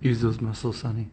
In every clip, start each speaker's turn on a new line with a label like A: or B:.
A: Use those muscles, Sonny.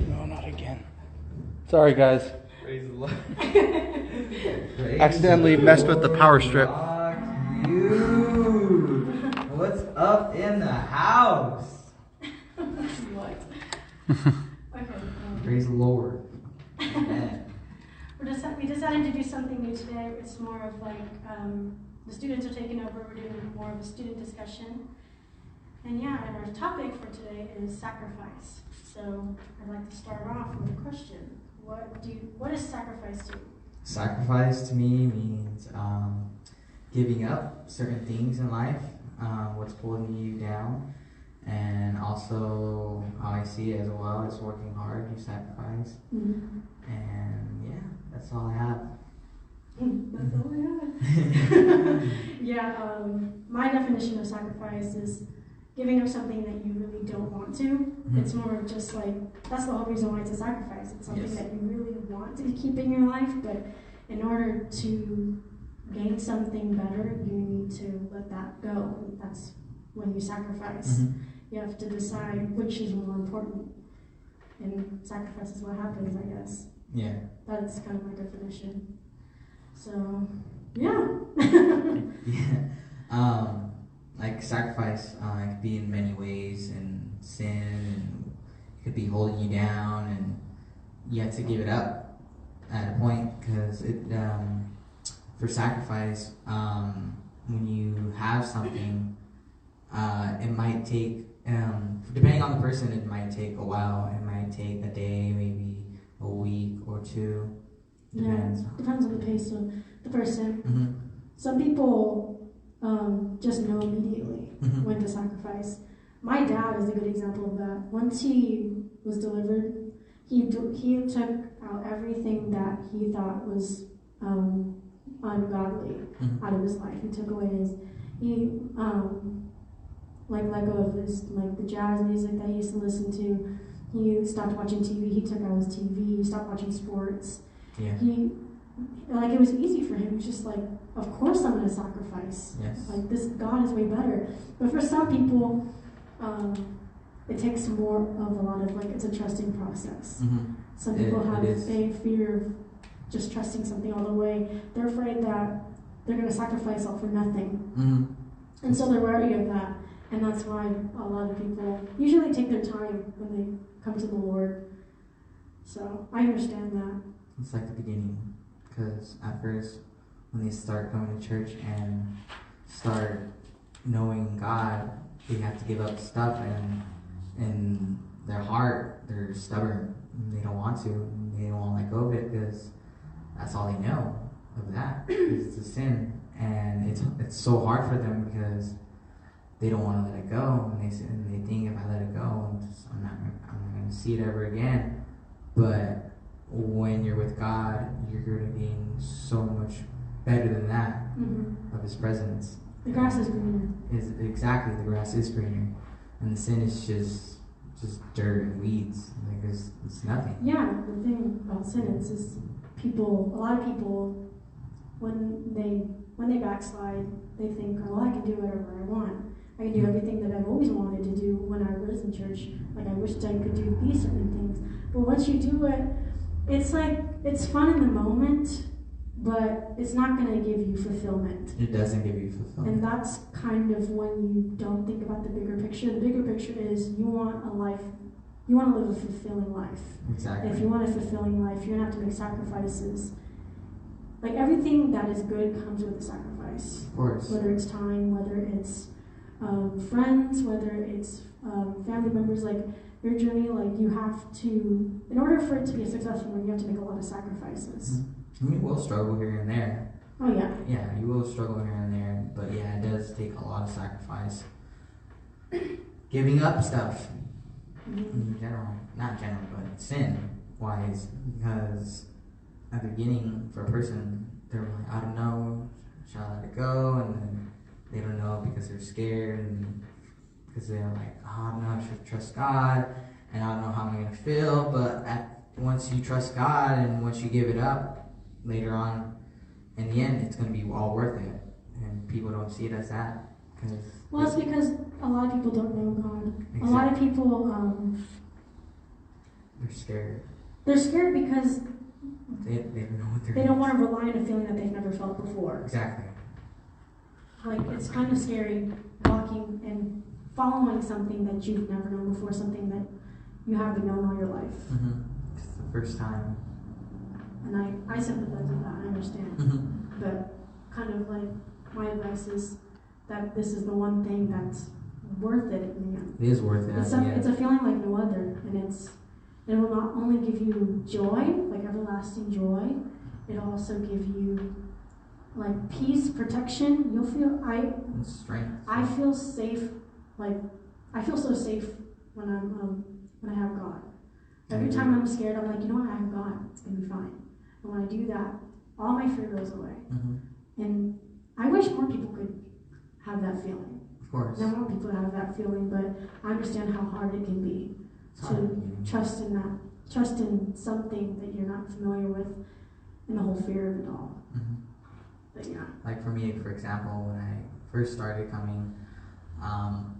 A: No, not again. Sorry, guys.
B: Praise the Lord.
A: Accidentally messed with the power strip.
B: You. What's up in the house?
C: What? Okay.
B: Praise the Lord. Amen.
C: We decided to do something new today. It's more of like the students are taking over. We're doing more of a student discussion. And yeah, and our topic for today is sacrifice. So I'd like to start off with a question. What is sacrifice to you?
B: Sacrifice to me means giving up certain things in life, what's pulling you down, and also how I see it as well as working hard, you sacrifice.
C: Mm-hmm.
B: And yeah, that's all I have.
C: That's all I have. Yeah, my definition of sacrifice is giving up something that you really don't want to.
B: Mm-hmm.
C: It's more of just like, that's the whole reason why it's a sacrifice. It's something
B: Yes.
C: that you really want to keep in your life, but in order to gain something better, you need to let that go. That's when you sacrifice.
B: Mm-hmm.
C: You have to decide which is more important. And sacrifice is what happens, I guess.
B: Yeah.
C: That's kind of my definition. So, yeah.
B: Yeah. Like sacrifice, it could be in many ways, and sin, and it could be holding you down, and you have to give it up at a point, because it, for sacrifice, when you have something, it might take, depending on the person, it might take a while. It might take a day, maybe a week or two. Depends.
C: Yeah, depends on the pace of the person.
B: Mm-hmm.
C: Some people just know immediately
B: Mm-hmm.
C: when to sacrifice. My dad is a good example of that. Once he was delivered, he took out everything that he thought was ungodly
B: Mm-hmm.
C: out of his life. He took away let go of his, like, the jazz music that he used to listen to. He stopped watching TV. He took out his TV. He stopped watching sports.
B: Yeah.
C: It was easy for him. He was just like, of course I'm going to sacrifice.
B: Yes.
C: Like, this God is way better. But for some people, it takes more of a lot of, like, it's a trusting process.
B: Mm-hmm.
C: Some people have
B: it is.
C: a fear of just trusting something all the way. They're afraid that they're going to sacrifice all for nothing.
B: Mm-hmm.
C: And so they're wary of that. And that's why a lot of people usually take their time when they come to the Lord. So I understand that.
B: It's like the beginning, because at first, when they start coming to church and start knowing God, they have to give up stuff, and in their heart, they're stubborn. They don't want to. They don't want to let go of it, because that's all they know of that is the sin, and it's so hard for them, because they don't want to let it go, and they think, if I let it go, I'm not going to see it ever again. But when you're with God, you're going to gain so much better than that of His presence.
C: The grass is greener.
B: Exactly, the grass is greener, and the sin is just dirt and weeds. Like it's nothing.
C: Yeah, the thing about sin is a lot of people, when they backslide, they think, oh, I can do whatever I want. I can do everything that I've always wanted to do when I was in church. Like, I wished I could do these certain things. But once you do it, it's like, it's fun in the moment, but it's not going to give you fulfillment.
B: It doesn't give you fulfillment.
C: And that's kind of when you don't think about the bigger picture. The bigger picture is you want to live a fulfilling life.
B: Exactly.
C: If you want a fulfilling life, you're going to have to make sacrifices. Like, everything that is good comes with a sacrifice.
B: Of course.
C: Whether it's time, whether it's friends, whether it's family members, like your journey, like you have to, in order for it to be a successful one, you have to make a lot of sacrifices.
B: Mm-hmm. You will struggle here and there.
C: Oh yeah.
B: Yeah, you will struggle here and there, but yeah, it does take a lot of sacrifice. Giving up stuff, in general, not general, but sin-wise, because at the beginning, for a person, they're like, I don't know, shall I let it go? And then they don't know because they're scared, and because they're like, oh, I don't know, I should trust God, and I don't know how I'm going to feel, but once you trust God and once you give it up, later on, in the end, it's going to be all worth it, and people don't see it as that.
C: Well, it's because a lot of people don't know God.
B: Exactly.
C: A lot of people,
B: they're scared.
C: they're scared because
B: They don't know what they're
C: they don't want to rely on a feeling that they've never felt before.
B: Exactly.
C: Like, it's kind of scary walking and following something that you've never known before, something that you haven't known all your life.
B: Mm-hmm. It's the first time.
C: And I sympathize with that, I understand.
B: Mm-hmm.
C: But kind of like, my advice is that this is the one thing that's worth it in the end.
B: It is worth it.
C: It's a feeling like no other, and it will not only give you joy, like everlasting joy, it'll also give you like peace, protection. You'll feel
B: And strength.
C: I feel safe, like I feel so safe when I have God. Every time I'm scared, I'm like, you know what, I have God, it's gonna be fine. And when I do that, all my fear goes away.
B: Mm-hmm.
C: And I wish more people could have that feeling.
B: Of course.
C: I want people to have that feeling, but I understand how hard it can be to trust in that, trust in something that you're not familiar with, and the whole fear of it all.
B: Mm-hmm.
C: But yeah.
B: Like for me, for example, when I first started coming,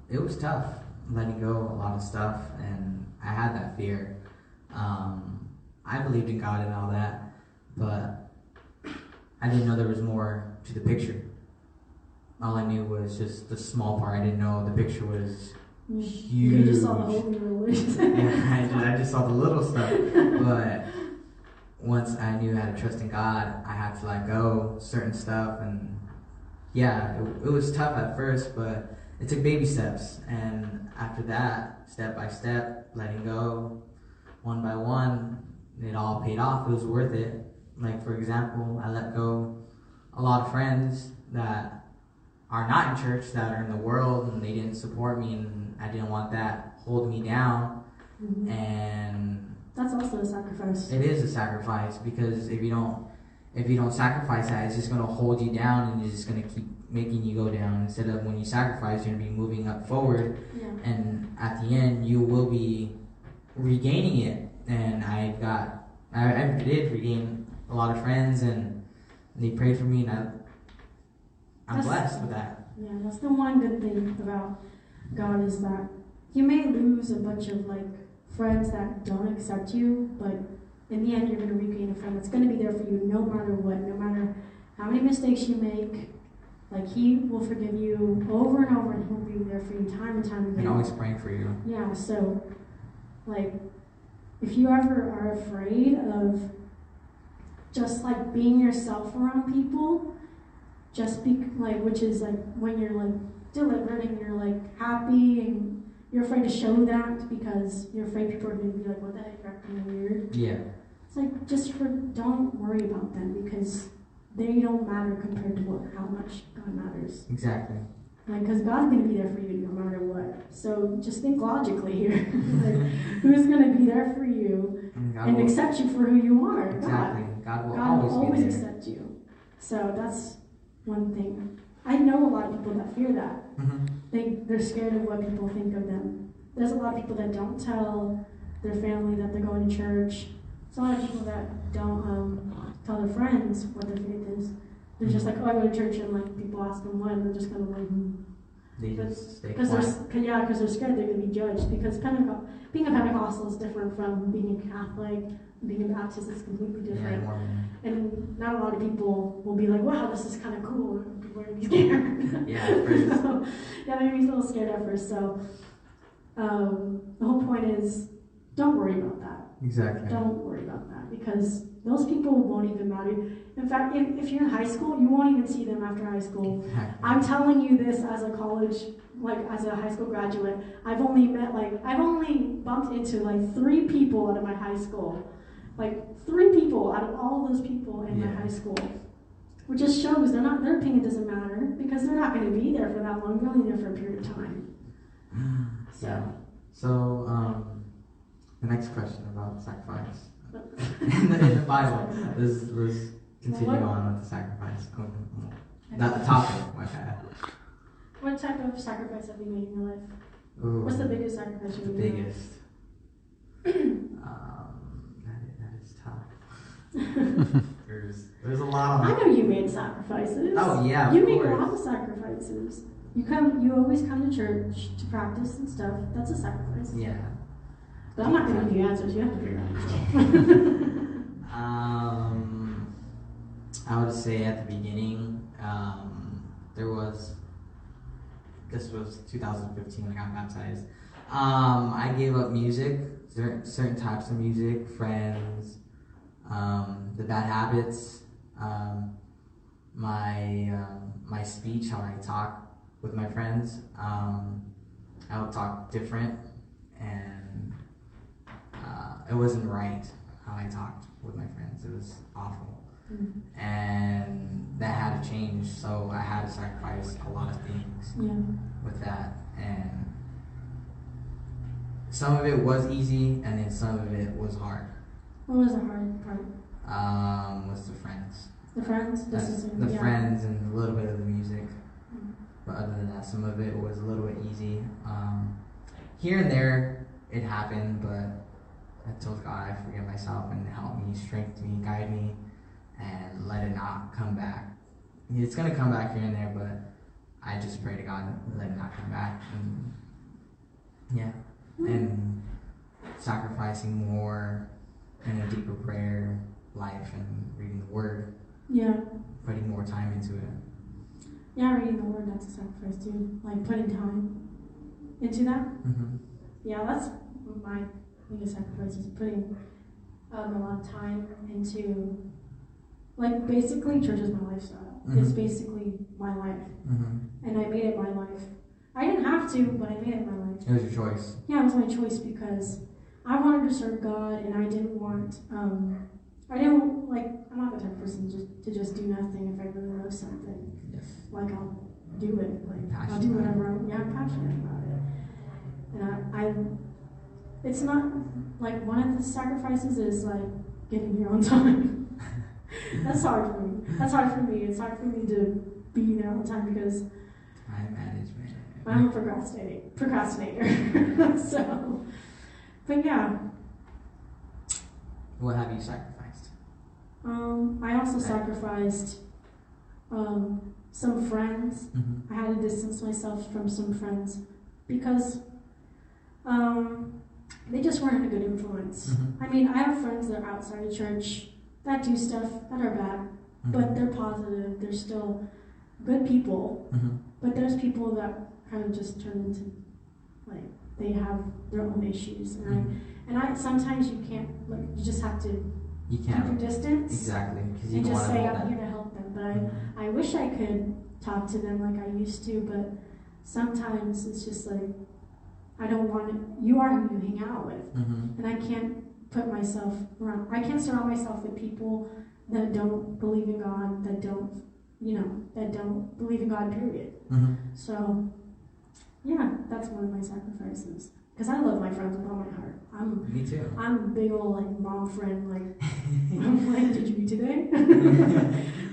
B: it was tough letting go of a lot of stuff, and I had that fear. I believed in God and all that, but I didn't know there was more to the picture. All I knew was just the small part. I didn't know the picture was huge.
C: You just saw the whole universe.
B: Yeah, I just saw the little stuff. But once I knew how to trust in God, I had to let go certain stuff. And yeah, it was tough at first, but it took baby steps. And after that, step by step, letting go, one by one, it all paid off. It was worth it. Like, for example, I let go a lot of friends that are not in church, that are in the world, and they didn't support me, and I didn't want that hold me down.
C: Mm-hmm.
B: And
C: that's also a sacrifice.
B: It is a sacrifice, because if you don't sacrifice that, it's just going to hold you down, and it's just going to keep making you go down. Instead of when you sacrifice, you're going to be moving up forward.
C: Yeah.
B: And at the end, you will be regaining it. And I did regain a lot of friends, and they prayed for me, and I'm blessed with that.
C: Yeah, that's the one good thing about God, is that you may lose a bunch of like friends that don't accept you, but in the end you're going to regain a friend that's going to be there for you no matter what, no matter how many mistakes you make. Like, he will forgive you over and over, and he'll be there for you time and time again.
B: And always praying for you.
C: Yeah, so like, if you ever are afraid of just like being yourself around people, just be like, which is like when you're like deliberate and you're like happy and you're afraid to show that because you're afraid people are going to be like, what the heck, you're acting weird.
B: Yeah.
C: It's like, don't worry about them, because they don't matter compared to how much God matters.
B: Exactly.
C: Like, because God's going to be there for you no matter what. So just think logically here. Like, who's going to be there for you and accept you for who you are?
B: Exactly.
C: God
B: will
C: always
B: be there.
C: accept you. So that's one thing. I know a lot of people that fear that.
B: Mm-hmm.
C: They're scared of what people think of them. There's a lot of people that don't tell their family that they're going to church. There's a lot of people that don't tell their friends what their faith is. They're just like, oh, I go to church, and like people ask them what, and they're just kind of like,
B: They just stay
C: because
B: quiet.
C: they're scared they're going to be judged. Because being a Pentecostal is different from being a Catholic. Being a Baptist is completely different.
B: Yeah,
C: and not a lot of people will be like, wow, this is kind of cool. People are going to be scared.
B: Yeah, at first.
C: So, yeah, they're going to be a little scared at first. So the whole point is, don't worry about that.
B: Exactly.
C: Don't worry about that, because those people won't even matter. In fact, if you're in high school, you won't even see them after high school.
B: Exactly.
C: I'm telling you this as a college like as a high school graduate, I've only bumped into like 3 people out of my high school. Like 3 people out of all of those people in my high school. Which just shows their opinion doesn't matter because they're not going to be there for that long. They're only there for a period of time.
B: So, the next question about sacrifice. in the Bible, let's continue on with the sacrifice. Not the topic, my bad.
C: What type of sacrifice have you made in your life?
B: Ooh,
C: what's the biggest sacrifice you've made?
B: The biggest. That is tough. There's a lot of.
C: I know you made sacrifices.
B: Oh yeah,
C: you make a lot of sacrifices. You always come to church to practice and stuff. That's a sacrifice.
B: Yeah.
C: But I'm not going to give you answers. You have to figure it out.
B: I would say at the beginning, this was 2015 when I got baptized. I gave up music, certain types of music, friends, the bad habits, my speech, how I talk with my friends. I would talk different, and it wasn't right how I talked with my friends. It was awful. Mm-hmm. And that had to change, so I had to sacrifice a lot of things with that. And some of it was easy, and then some of it was hard.
C: What was the hard part?
B: Was the friends.
C: The friends?
B: The friends and a little bit of the music. Mm-hmm. But other than that, some of it was a little bit easy. Here and there, it happened, but I told God I forgive myself and help me, strengthen me, guide me, and let it not come back. It's going to come back here and there, but I just pray to God and let it not come back. And and sacrificing more in a deeper prayer life and reading the Word. Yeah. Putting more time into it.
C: Yeah, reading the Word, that's a sacrifice too. Like putting time into that. Mm-hmm. Yeah, that's my biggest sacrifice, is putting a lot of time into, like, basically church is my lifestyle. Mm-hmm. It's basically my life. Mm-hmm. And I made it my life. I didn't have to, but I made it my life.
B: It was your choice.
C: Yeah, it was my choice because I wanted to serve God, and I didn't want, I'm not the type of person to just do nothing if I really love something.
B: Yes.
C: Like, I'll do it. Like, I'll do whatever I'm passionate about it. And it's not, like, one of the sacrifices is, like, getting here on time. That's hard for me. It's hard for me to be there all the time because
B: time management.
C: I'm a procrastinator. So, but yeah.
B: What have you sacrificed?
C: I also sacrificed some friends. Mm-hmm. I had to distance myself from some friends because they just weren't a good influence. Mm-hmm. I mean, I have friends that are outside of church that do stuff that are bad, mm-hmm. but they're positive. They're still good people. Mm-hmm. But there's people that kind of just turn into, like, they have their own issues. And I sometimes you can't, like, you just have to keep your distance.
B: Exactly.
C: And just say, I'm here to help them. But mm-hmm. I wish I could talk to them like I used to, but sometimes it's just like, I don't want to, you are who you hang out with. Mm-hmm. And I can't put myself around, I can't surround myself with people that don't believe in God, that don't believe in God, period. Mm-hmm. So, yeah, that's one of my sacrifices. Because I love my friends with all my heart.
B: Me too.
C: I'm a big old, like, mom friend, like, I'm like, did you eat today?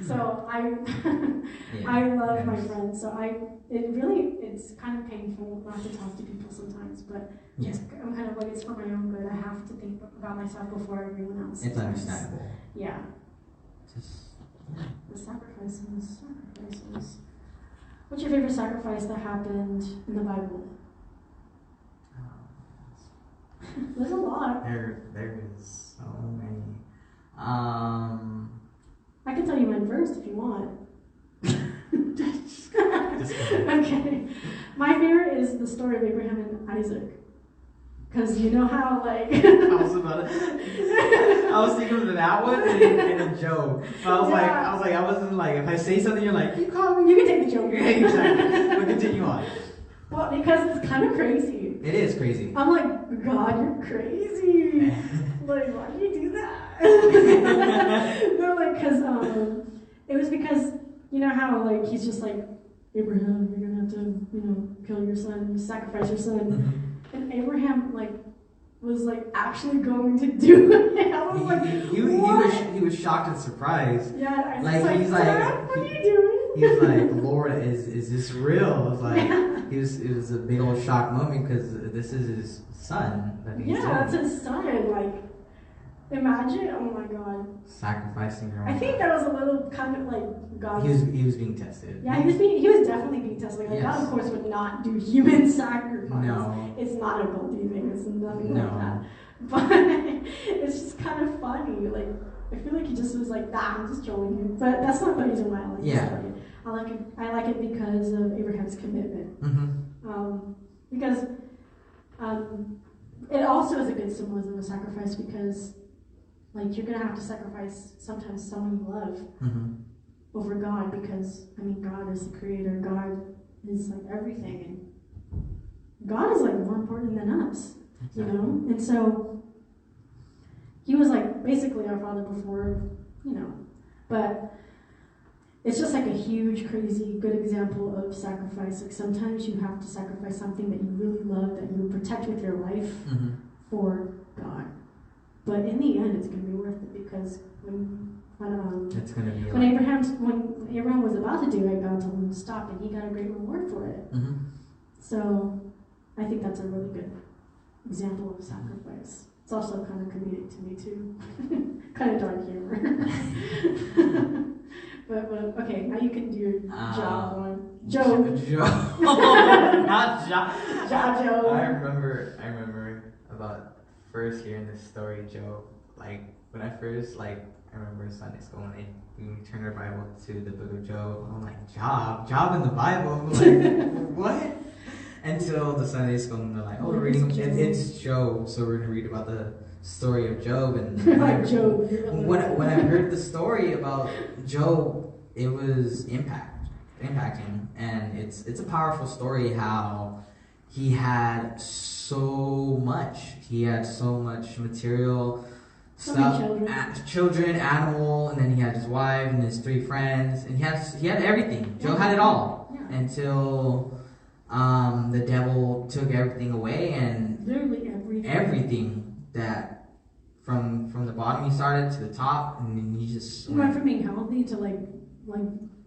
C: So I love my friends. So it's kind of painful not to talk to people sometimes, but I'm kind of like, it's for my own good. I have to think about myself before everyone else.
B: It's understandable.
C: Yeah. The sacrifices. What's your favorite sacrifice that happened in the Bible? There's a lot.
B: There is so many.
C: I can tell you mine first if you want.
B: Just kidding.
C: Okay. My favorite is the story of Abraham and Isaac. Because you know how, like...
B: I was thinking of that one in a joke. I wasn't like, if I say something, you're like, you call me.
C: You can take the joke.
B: Exactly. But continue on.
C: Well, because it's kind of crazy.
B: It is crazy.
C: I'm like, God, you're crazy. Like, why do you do that? No, like, because it was because, you know how, like, he's just like, Abraham, you're going to have to, you know, kill your son, sacrifice your son.
B: Mm-hmm.
C: And Abraham, like, was, like, actually going to do it. I was like, what?
B: He was shocked and surprised.
C: Yeah, I was
B: Like, he's
C: Dad,
B: like,
C: what are you doing?
B: He's like, Lord, is this real? It was like, it was a big old shock moment because this is his son.
C: Yeah, that's his son. Like, imagine, oh my God.
B: Sacrificing your own.
C: I think that was a little kind of like God.
B: He was being tested.
C: Yeah, he was definitely being tested. Like, God, of course, would not do human sacrifice.
B: No.
C: It's not a godly thing. It's nothing
B: No.
C: like that. But it's just kind of funny. Like, I feel like he just was like, nah, I'm just trolling you. But that's not the reason why I like this story. I like it because of Abraham's commitment.
B: Mm-hmm.
C: Because it also is a good symbolism of sacrifice because, like, you're going to have to sacrifice sometimes someone you love over God because, I mean, God is the creator. God is, like, everything. And God is, like, more important than us, you know? And so he was, like, basically our father before, you know. But it's just like a huge, crazy, good example of sacrifice. Like, sometimes you have to sacrifice something that you really love, that you would protect with your life for God. But in the end, it's going to be worth it because when
B: it's going to be
C: when Abraham was about to do it, God told him to stop, and he got a great reward for it. So I think that's a really good example of sacrifice. It's also kind of comedic to me too, kind of dark humor. But okay, now you can do your job on Joe.
B: Not Joe.
C: Joe.
B: I remember about first hearing this story, Joe. Like when I first I remember Sunday school when we turned our Bible to the book of Job. I'm like, job in the Bible. I'm like, what? Until the Sunday school, and they're like, oh, we're reading. It's Job, so we're gonna read about the story of Job. And when I heard the story about Job, it was impacting, and it's a powerful story. How he had so much material stuff, children, animal, and then he had his wife and his 3 friends, and he had everything. Job had it all until the devil took everything away, and
C: literally
B: everything that from the bottom he started to the top, and then he just
C: went from being healthy to like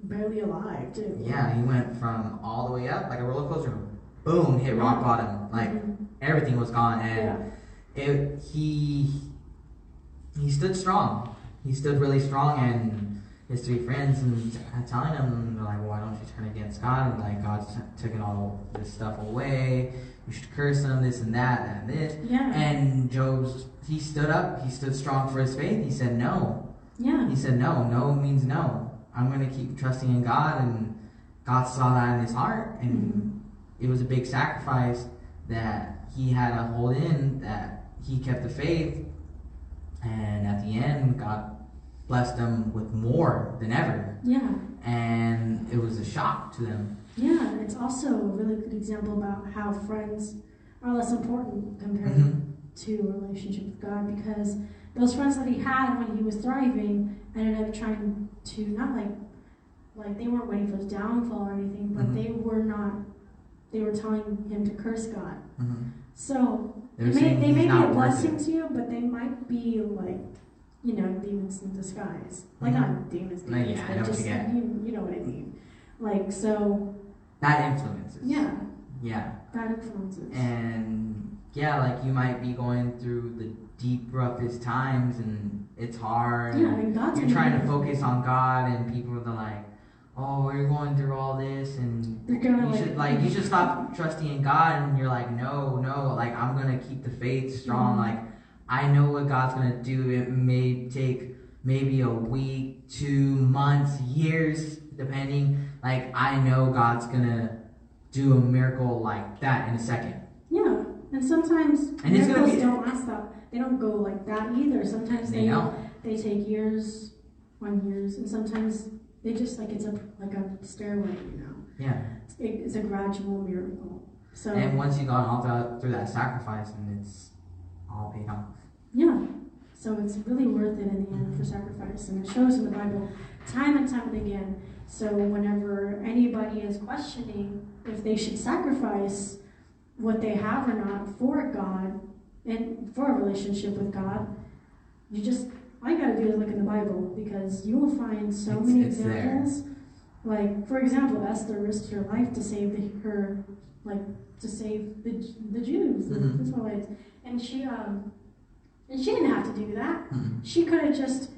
C: barely alive too.
B: Yeah, he went from all the way up like a roller coaster, boom, hit rock bottom, like everything was gone, and he stood strong. He stood really strong, and his 3 friends and telling him, they're like, why don't you turn against God? And like, God's taking all this stuff away. You should curse him, this and that and this.
C: Yeah.
B: And he stood up. He stood strong for his faith. He said no.
C: Yeah.
B: He said no. No means no. I'm going to keep trusting in God. And God saw that in his heart. And it was a big sacrifice that he had to hold in, that he kept the faith. And at the end, God blessed them with more than ever.
C: Yeah.
B: And it was a shock to them.
C: Yeah, it's also a really good example about how friends are less important compared to a relationship with God, because those friends that he had when he was thriving ended up trying to not like they weren't waiting for his downfall or anything, but they were telling him to curse God. So they may be a blessing to you, but they might be like, you know, demons in disguise. Like not demons, but just you know what I mean. Like, so
B: that influences.
C: Yeah.
B: Yeah.
C: That influences.
B: And yeah, like you might be going through the deep, roughest times, and it's hard.
C: Yeah, and God's
B: you're trying to focus on God, and people are like, "Oh, you're going through all this, and you should stop trusting in God." And you're like, "No, like I'm gonna keep the faith strong. Like I know what God's gonna do. It may take maybe a week, 2 months, years, depending. Like I know God's gonna do a miracle like that in a second."
C: Yeah, and sometimes miracles don't last that. They don't go like that either. Sometimes they take years, and sometimes they just like it's a stairway, you know.
B: Yeah.
C: It's a gradual miracle. So
B: And once you've gone all through that sacrifice, and it's all paid off.
C: yeah. So it's really worth it in the end for sacrifice. And it shows in the Bible time and time and again. So whenever anybody is questioning if they should sacrifice what they have or not for God and for a relationship with God, all you gotta do is look in the Bible, because you will find so many examples. There. Like, for example, Esther risked her life to save the Jews, the Israelites, and she didn't have to do that.
B: Mm-hmm.
C: She could have just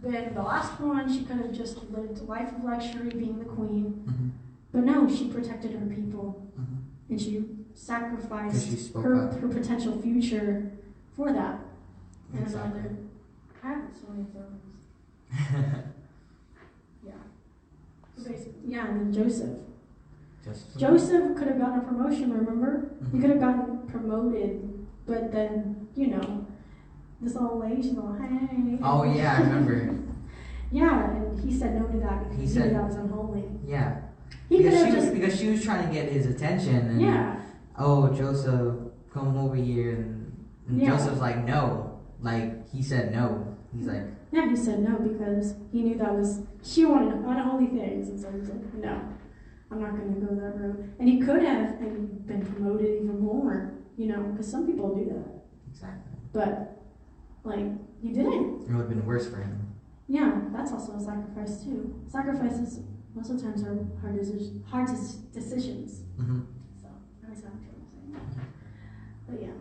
C: been the last one. She could have just lived a life of luxury, being the queen.
B: Mm-hmm.
C: But no, she protected her people,
B: mm-hmm.
C: and she sacrificed
B: she
C: her potential future for that.
B: Exactly.
C: And I have so many films. Yeah. So basically, yeah, and then Joseph could have gotten a promotion, remember?
B: Mm-hmm.
C: He could have gotten promoted, but then, this old lady, she's all, hey.
B: Oh, yeah, I remember.
C: Yeah, and he said no to that because he knew that was unholy.
B: Yeah. Because she was trying to get his attention. And,
C: yeah.
B: Oh, Joseph, come over here. And Joseph's like, no. Like, he said no. He's like...
C: Yeah, he said no because he knew she wanted unholy things. And so he was like, no, I'm not going to go that road. And he could have been promoted even more, because some people do that.
B: Exactly.
C: But, he didn't.
B: It would have been worse for him.
C: Yeah, that's also a sacrifice too. Sacrifices most of the times are hard decisions.
B: Mm-hmm.
C: So, at least I'm saying that. But yeah.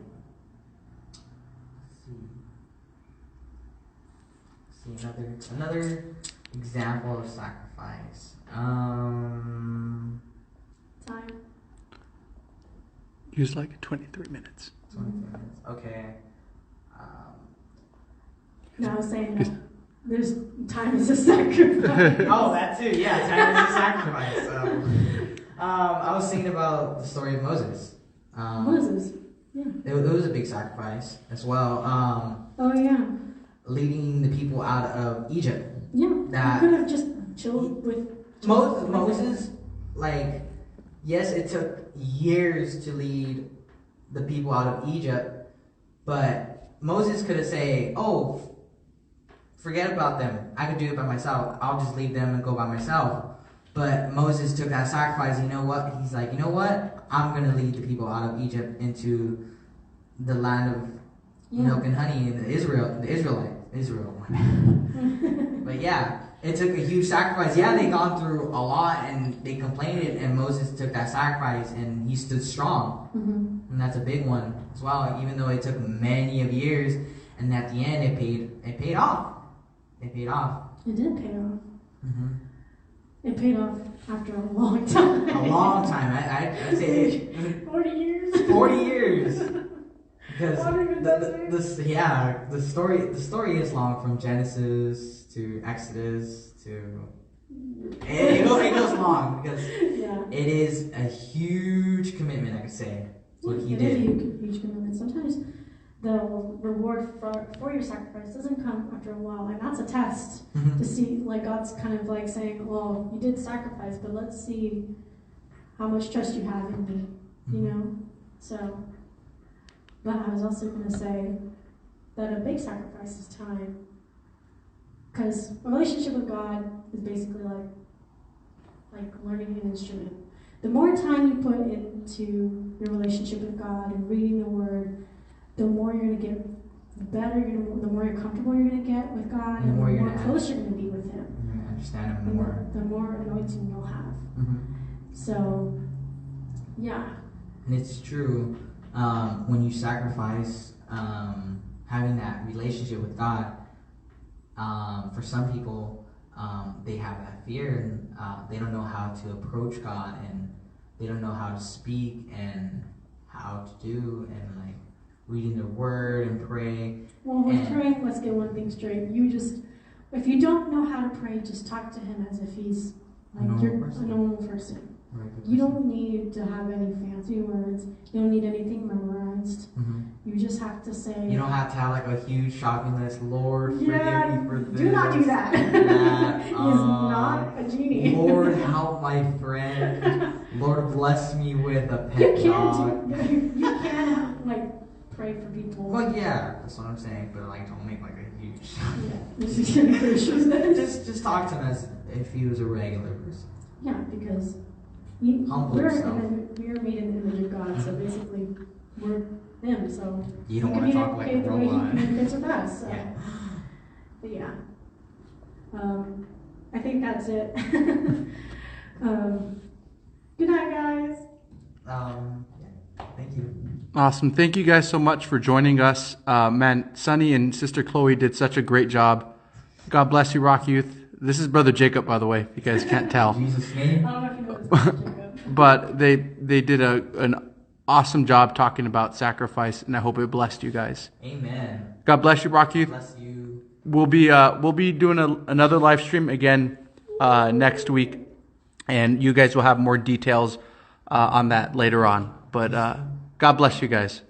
B: See another example of sacrifice.
C: Time.
A: Use like 23 minutes.
B: 23 minutes. Okay.
C: No, I was saying that there's time is a sacrifice.
B: Oh, that too. Yeah, time is a sacrifice. I was thinking about the story of Moses.
C: Moses. Yeah.
B: It was a big sacrifice as well.
C: Oh yeah.
B: Leading the people out of Egypt.
C: Yeah. He could have just chilled with
B: Moses. Yes, it took years to lead the people out of Egypt, but Moses could have said, "Oh, forget about them. I could do it by myself. I'll just leave them and go by myself." But Moses took that sacrifice. You know what? He's like, you know what? I'm going to lead the people out of Egypt into the land of milk and honey, and Israel. But yeah, it took a huge sacrifice. Yeah, they gone through a lot and they complained, and Moses took that sacrifice and he stood strong.
C: Mm-hmm.
B: And that's a big one as well. Even though it took many of years, and at the end it paid off. It paid off.
C: It did pay off.
B: Mm-hmm.
C: It paid off after a long time.
B: A long time. I'd say
C: 40 years.
B: 40 years. Because the story is long, from Genesis to Exodus to it goes long, because it is a huge commitment, I could say. What he did.
C: It is a huge commitment. Sometimes the reward for your sacrifice doesn't come after a while, and that's a test to see, God's kind of saying, well, you did sacrifice, but let's see how much trust you have in me, So, but I was also going to say that a big sacrifice is time, because a relationship with God is basically like learning an instrument. The more time you put into your relationship with God and reading the Word, the more you're going to get better, the more you're comfortable you're going to get with God, and the more close you're going to be with Him.
B: You're going to understand Him more.
C: The more anointing you'll have.
B: Mm-hmm.
C: So, yeah.
B: And it's true, when you sacrifice, having that relationship with God, for some people, they have that fear, and they don't know how to approach God, and they don't know how to speak and how to do, and reading the Word and pray.
C: Well, with praying, let's get one thing straight. If you don't know how to pray, just talk to Him as if He's a normal person. You don't need to have any fancy words. You don't need anything memorized.
B: Mm-hmm.
C: You just have to say...
B: You don't have to have a huge shopping list. Lord, forgive me for this.
C: Do not do that. not a genie.
B: Lord, help my friend. Lord, bless me with a
C: You
B: pet
C: can
B: dog.
C: you can like pray for people.
B: Well, yeah, that's what I'm saying. But like, don't make like a huge.
C: Yeah.
B: just talk to him as if he was a regular person.
C: Yeah, because
B: Humble yourself.
C: we're made in the image of God, so basically we're him. So
B: You don't want to talk like a
C: the way he
B: robot.
C: communicates with us. So.
B: Yeah.
C: But yeah, I think that's it. Good night, guys.
B: Yeah. Thank you.
A: Awesome. Thank you guys so much for joining us. Man, Sonny and Sister Chloe did such a great job. God bless you, Rock Youth. This is Brother Jacob, by the way, if you guys can't tell.
B: In Jesus' name.
C: I don't know if you know this, Jacob.
A: But they did an awesome job talking about sacrifice, and I hope it blessed you guys.
B: Amen.
A: God bless you, Rock Youth.
B: Bless you.
A: We'll be doing another live stream again next week, and you guys will have more details on that later on. But God bless you guys.